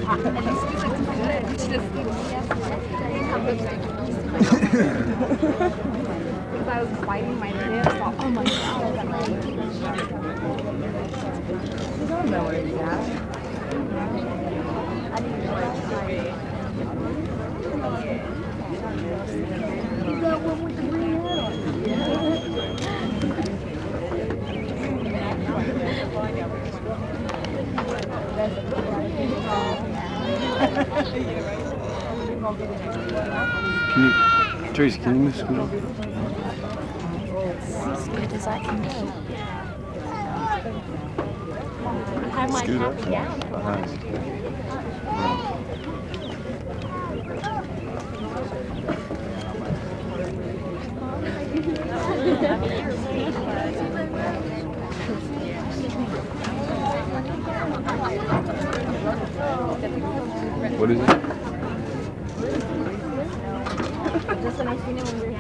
And the students good. Just because I was biting my lips. Oh my god. You don't know where he's at. That one with the green hat on. Can you, Trace, can you move Scoot? As good as I can go. I have my happy gown. Nice. What is it? Just when I seen it when we were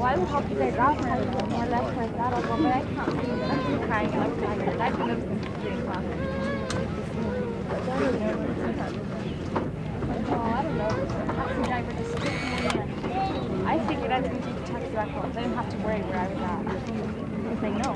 Well, I would hope you guys off and I would get more left like that. I'll go, but I can't see it. I'm just crying. I'm tired. I could have been doing class. Oh, I don't know. The taxi driver just took me in. I figured I didn't take the taxi back home. I didn't have to worry where I was at. Because they know.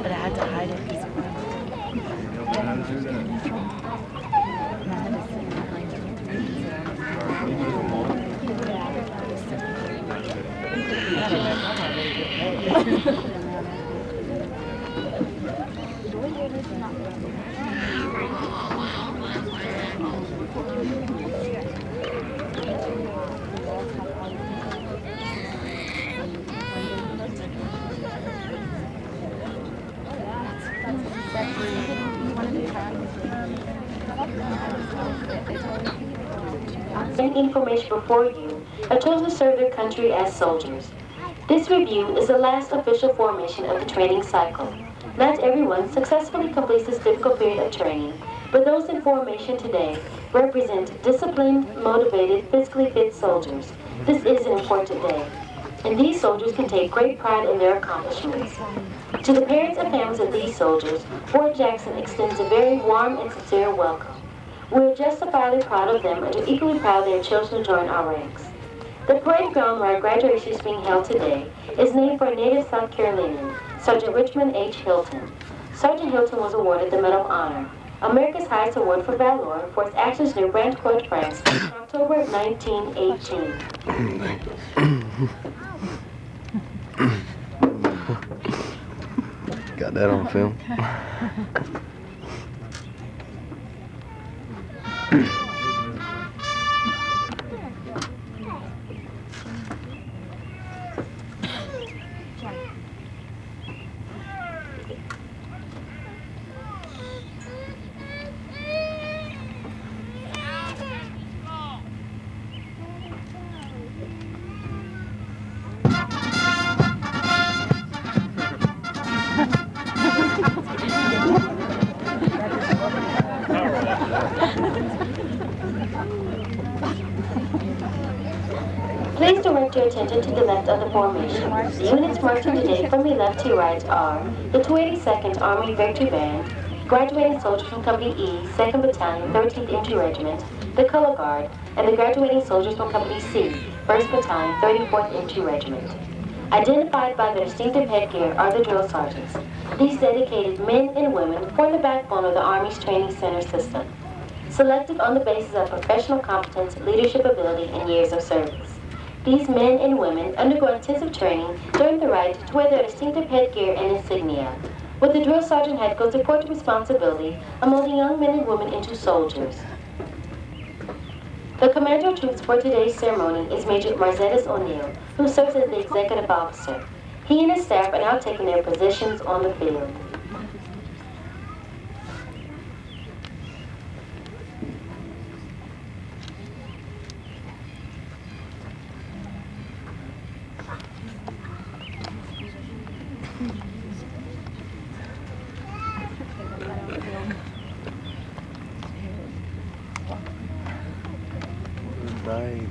But I had to hide it. Information before you have chosen to serve their country as soldiers. This review is the last official formation of the training cycle. Not everyone successfully completes this difficult period of training, but those in formation today represent disciplined, motivated, physically fit soldiers. This is an important day, and these soldiers can take great pride in their accomplishments. To the parents and families of these soldiers, Fort Jackson extends a very warm and sincere welcome. We are justifiably proud of them and are equally proud they have chosen to join our ranks. The parade ground where our graduation is being held today is named for a native South Carolinian, Sergeant Richmond H. Hilton. Sergeant Hilton was awarded the Medal of Honor, America's highest award for valor, for its actions near Brancourt, France, in October 1918. Got that on film. direct your attention to the left of the formation. The units marching today from the left to right are the 282nd Army Victory Band, graduating soldiers from Company E, 2nd Battalion, 13th Infantry Regiment, the Color Guard, and the graduating soldiers from Company C, 1st Battalion, 34th Infantry Regiment. Identified by their distinctive headgear are the drill sergeants. These dedicated men and women form the backbone of the Army's training center system, selected on the basis of professional competence, leadership ability, and years of service. These men and women undergo intensive training during the right to wear their distinctive headgear and insignia. With the drill sergeant head goes important responsibility of molding young men and women into soldiers. The commander of troops for today's ceremony is Major Marzettis O'Neill, who serves as the executive officer. He and his staff are now taking their positions on the field. Bye.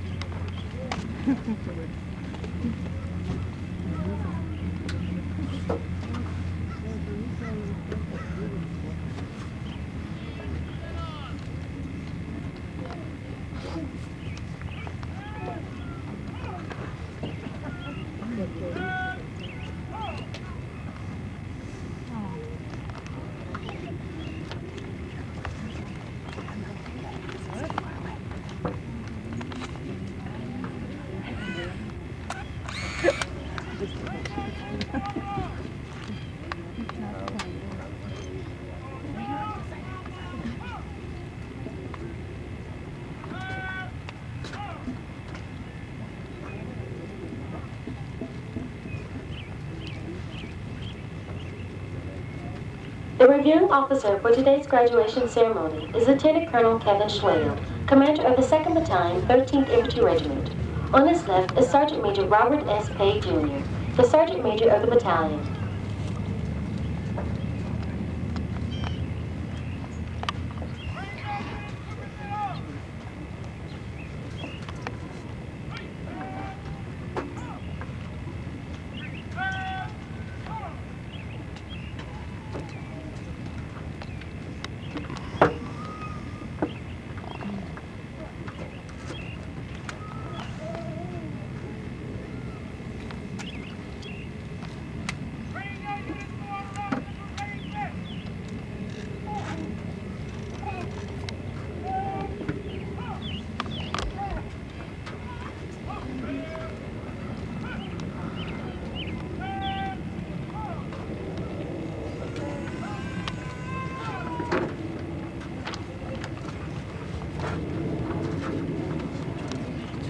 The reviewing officer for today's graduation ceremony is Lieutenant Colonel Kevin Schwale, commander of the 2nd Battalion, 13th Infantry Regiment. On his left is Sergeant Major Robert S. Pay, Jr., the Sergeant Major of the battalion.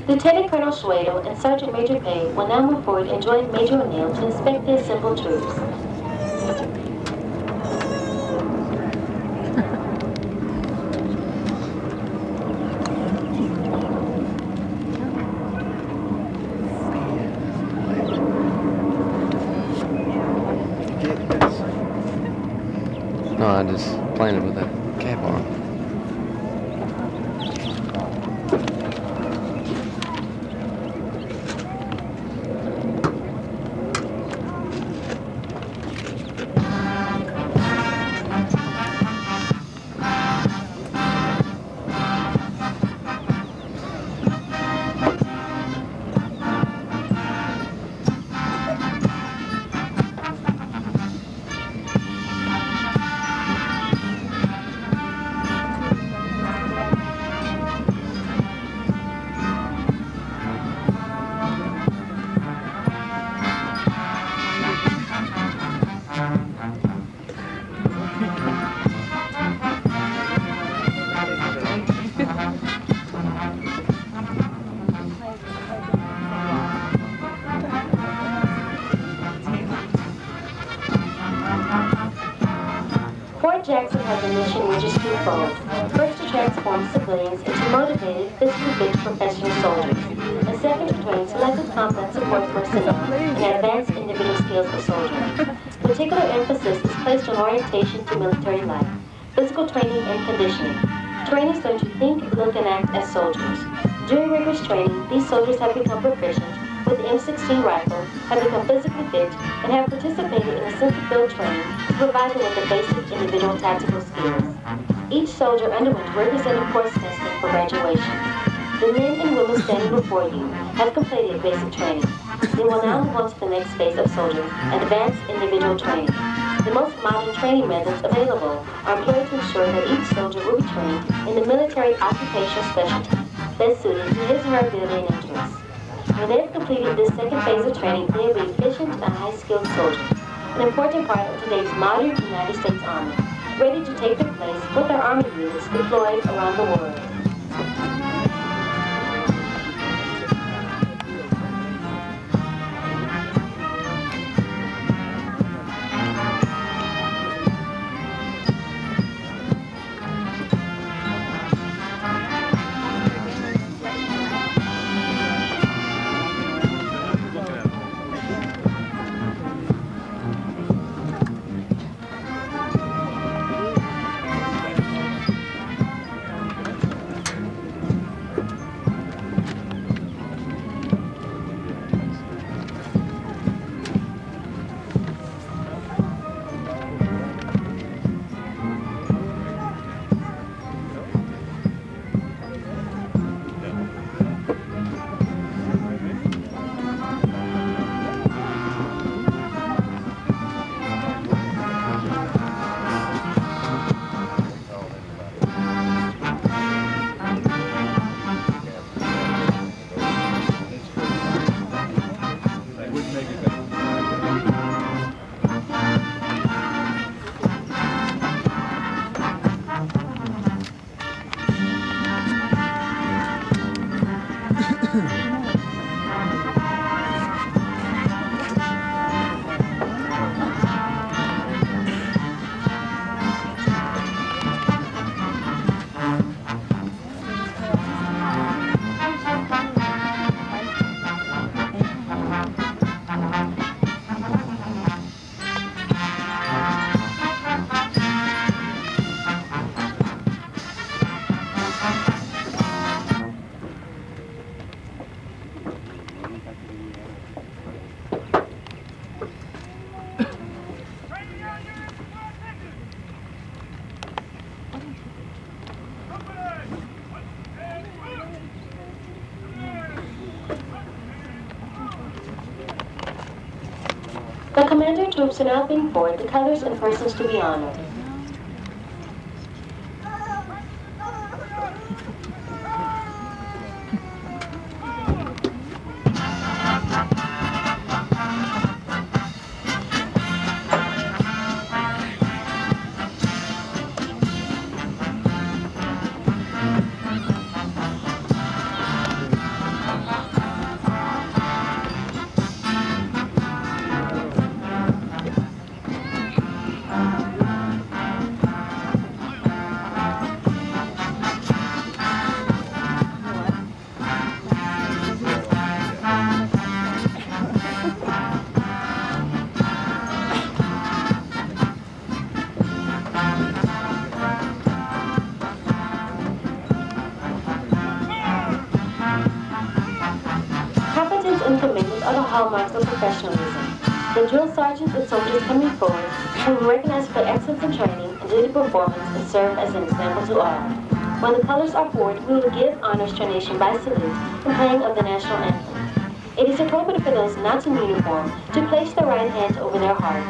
Lieutenant Colonel Schwedel and Sergeant Major Pay will now move forward and join Major O'Neill to inspect the assembled troops. No, I just planted with that cap on. Fort Jackson has a mission which is twofold. First, to transform civilians into motivated, physically fit professional soldiers. And second, to train selected combat support personnel in advanced individual skills for soldiering. Particular emphasis is placed on orientation to military life, physical training and conditioning. Training is learned to think, look, and act as soldiers. During rigorous training, these soldiers have become proficient with the M16 rifle have become physically fit and have participated in intensive field training to provide them with the basic individual tactical skills. Each soldier underwent representative course testing for graduation. The men and women standing before you have completed basic training. They will now move on to the next phase of soldiering, advanced individual training. The most modern training methods available are employed to ensure that each soldier will be trained in the military occupational specialty best suited to his or her ability and interests. When they have completed this second phase of training, they will be efficient and high-skilled soldiers, an important part of today's modern United States Army, ready to take their place with their Army units deployed around the world. The commander troops are now being forward the colors and persons to be honored. Competence and commitment are the hallmarks of professionalism. The drill sergeants and soldiers coming forward will be recognized for excellence in training and duty performance and serve as an example to all. When the colors are forward, we will give honors to our nation by salute and playing of the national anthem. It is appropriate for those not in uniform to place their right hand over their heart.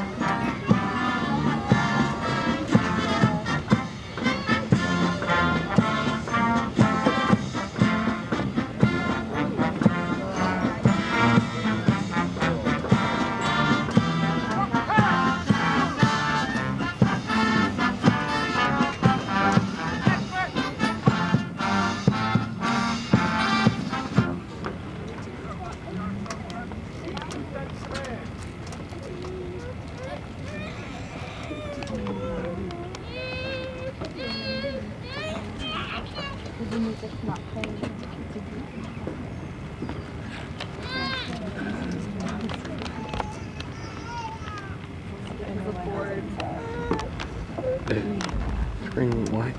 Screen white.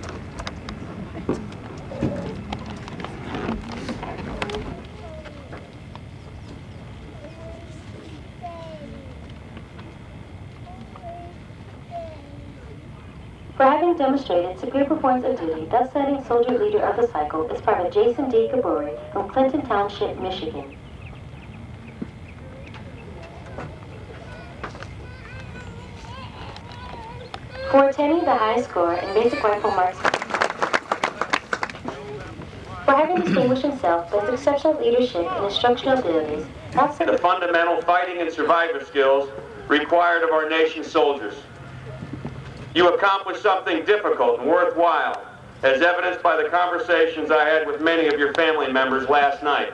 For having demonstrated superior performance of duty, the outstanding soldier leader of the cycle is Private Jason D. Gabori from Clinton Township, Michigan. For attaining the highest score in basic rifle marksmanship, for having distinguished himself by his exceptional leadership and instructional abilities, the fundamental fighting and survival skills required of our nation's soldiers. You accomplished something difficult and worthwhile, as evidenced by the conversations I had with many of your family members last night.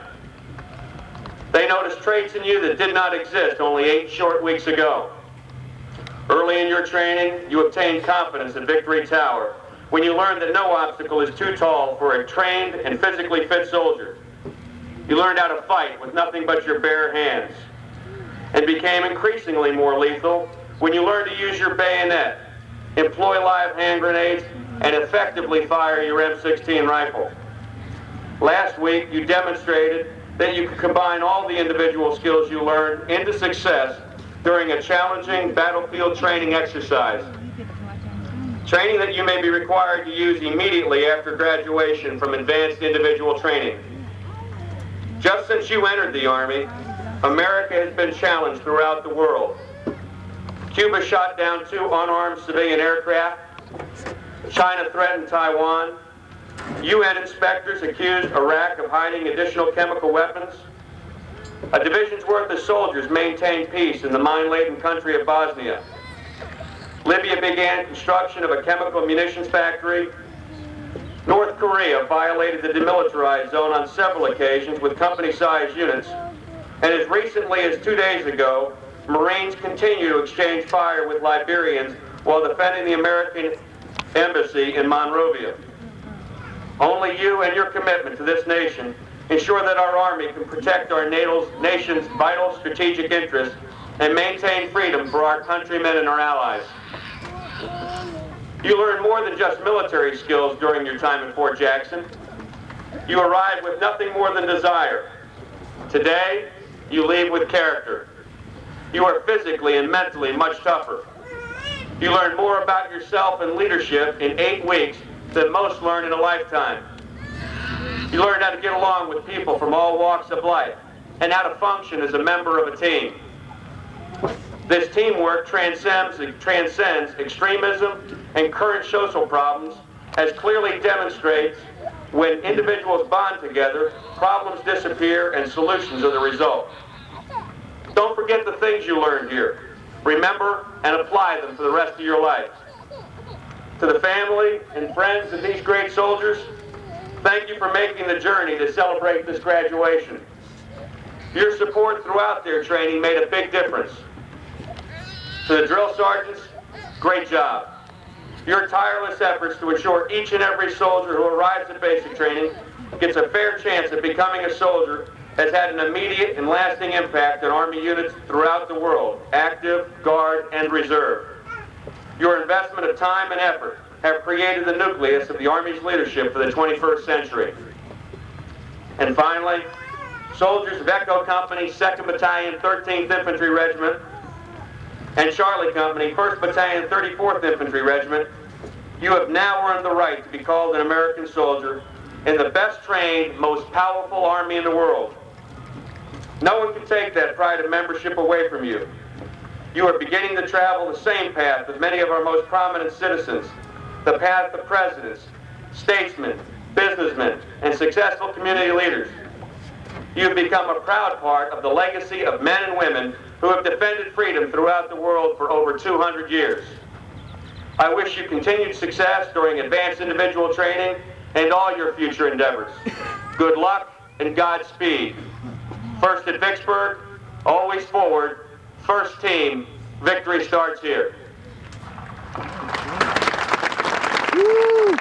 They noticed traits in you that did not exist only 8 short weeks ago. Early in your training, you obtained confidence at Victory Tower when you learned that no obstacle is too tall for a trained and physically fit soldier. You learned how to fight with nothing but your bare hands, and became increasingly more lethal when you learned to use your bayonet, employ live hand grenades, and effectively fire your M16 rifle. Last week, you demonstrated that you could combine all the individual skills you learned into success during a challenging battlefield training exercise. Training that you may be required to use immediately after graduation from advanced individual training. Just since you entered the Army, America has been challenged throughout the world. Cuba shot down 2 unarmed civilian aircraft. China threatened Taiwan. UN inspectors accused Iraq of hiding additional chemical weapons. A division's worth of soldiers maintained peace in the mine-laden country of Bosnia. Libya began construction of a chemical munitions factory. North Korea violated the demilitarized zone on several occasions with company-sized units. And as recently as 2 days ago, Marines continue to exchange fire with Liberians while defending the American embassy in Monrovia. Only you and your commitment to this nation ensure that our Army can protect our nation's vital strategic interests and maintain freedom for our countrymen and our allies. You learned more than just military skills during your time in Fort Jackson. You arrived with nothing more than desire. Today, you leave with character. You are physically and mentally much tougher. You learned more about yourself and leadership in 8 weeks than most learn in a lifetime. You learned how to get along with people from all walks of life and how to function as a member of a team. This teamwork transcends extremism and current social problems, as clearly demonstrates when individuals bond together, problems disappear and solutions are the result. Don't forget the things you learned here. Remember and apply them for the rest of your life. To the family and friends of these great soldiers, thank you for making the journey to celebrate this graduation. Your support throughout their training made a big difference. To the drill sergeants, great job. Your tireless efforts to ensure each and every soldier who arrives at basic training gets a fair chance at becoming a soldier has had an immediate and lasting impact on Army units throughout the world, active, guard, and reserve. Your investment of time and effort have created the nucleus of the Army's leadership for the 21st century. And finally, soldiers of Echo Company, 2nd Battalion, 13th Infantry Regiment, and Charlie Company, 1st Battalion, 34th Infantry Regiment, you have now earned the right to be called an American soldier in the best trained, most powerful Army in the world. No one can take that pride of membership away from you. You are beginning to travel the same path as many of our most prominent citizens, the path of presidents, statesmen, businessmen, and successful community leaders. You have become a proud part of the legacy of men and women who have defended freedom throughout the world for over 200 years. I wish you continued success during advanced individual training and all your future endeavors. Good luck and Godspeed. First at Vicksburg, always forward. First team, victory starts here. Woo!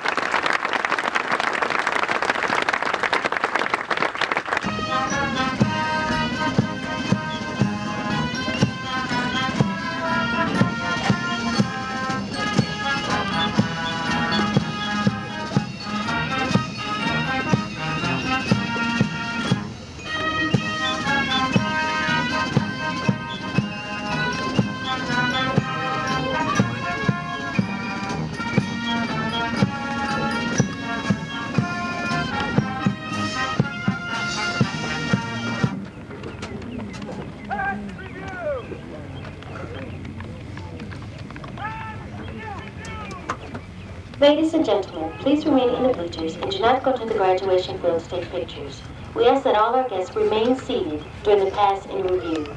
Ladies and gentlemen, please remain in the bleachers and do not go to the graduation field to take pictures. We ask that all our guests remain seated during the pass and review.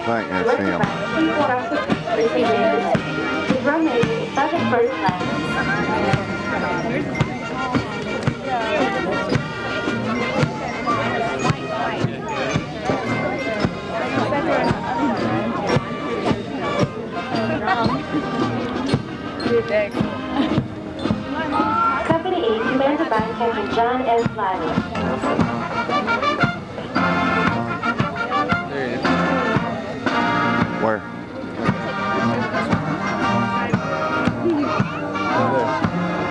I think that's him. His runway is Sergeant First Class. Company E, commanded by Captain John S. Lively. Where?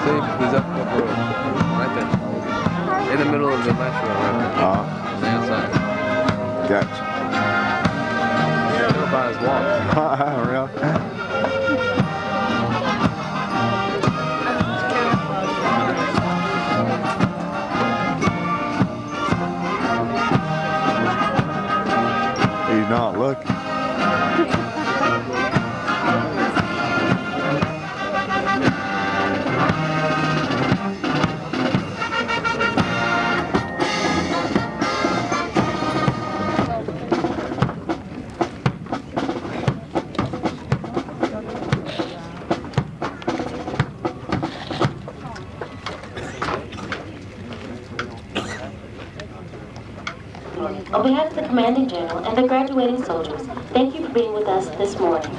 See, he's up the road. Right there. In the middle of the metro right there. On the outside. Gotcha. Still by his wall. Really? He's not looking. On behalf of the Commanding General and the graduating soldiers, thank you for being with us this morning.